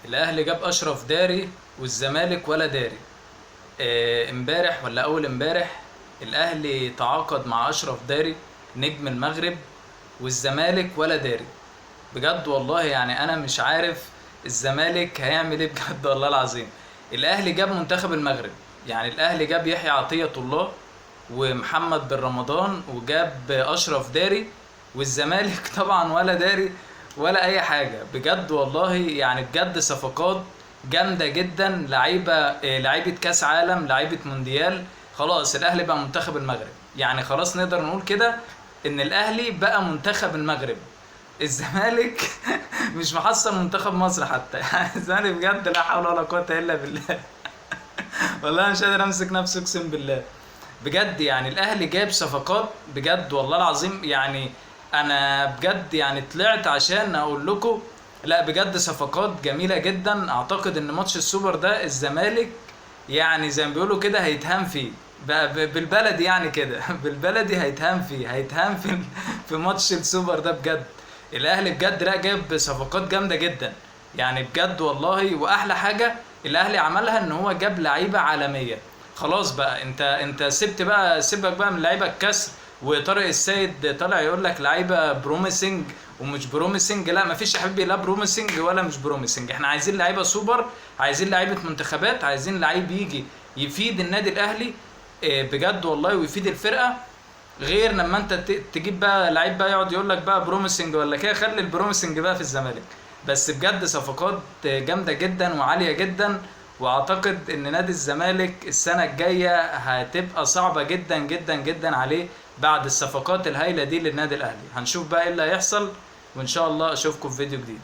الاهلي جاب اشرف داري والزمالك ولا داري. امبارح ولا اول امبارح الاهلي تعاقد مع اشرف داري نجم المغرب، والزمالك ولا داري. بجد والله يعني انا مش عارف الزمالك هيعمل ايه بجد والله العظيم. الاهلي جاب منتخب المغرب، يعني الاهلي جاب يحيى عطية الله ومحمد بن رمضان وجاب اشرف داري، والزمالك طبعا ولا داري ولا اي حاجه. بجد والله يعني بجد صفقات جامده جدا، لعيبه لعيبه كاس عالم، لعيبه مونديال. خلاص الاهلي بقى منتخب المغرب، يعني خلاص نقدر نقول كده ان الاهلي بقى منتخب المغرب. الزمالك مش محصل منتخب مصر حتى يعني الزمالك بجد لا حول ولا قوه الا بالله. والله مش قادر امسك نفسي اقسم بالله. بجد يعني الاهلي جايب صفقات بجد والله العظيم. يعني انا بجد يعني طلعت عشان اقول لكم لا بجد صفقات جميلة جدا. اعتقد ان ماتش السوبر ده الزمالك يعني زي ما بيقولوا كده هيتهان فيه، بالبلدي يعني كده بالبلدي هيتهان فيه، هيتهان في ماتش السوبر ده بجد. الاهلي بجد لا جايب صفقات جامدة جدا يعني بجد والله. واحلى حاجة الاهلي عملها ان هو جاب لعيبة عالمية. خلاص بقى انت سبت بقى، سيبك بقى من لعيبه الكسر. وطارق السيد طالع يقول لك لعيبه بروميسنج ومش بروميسنج. لا مفيش يا حبيبي لا بروميسنج ولا مش بروميسنج. احنا عايزين لعيبه سوبر، عايزين لعيبه منتخبات، عايزين لعيب يجي يفيد النادي الاهلي بجد والله ويفيد الفرقه. غير لما انت تجيب بقى لعيب بقى يقعد يقول لك بقى بروميسنج ولا كده. خلي البروميسنج بقى في الزمالك. بس بجد صفقات جامده جدا وعاليه جدا. واعتقد ان نادي الزمالك السنه الجايه هتبقى صعبه جدا جدا جدا عليه بعد الصفقات الهائله دي للنادي الاهلي. هنشوف بقى ايه اللي هيحصل، وان شاء الله اشوفكم في فيديو جديد.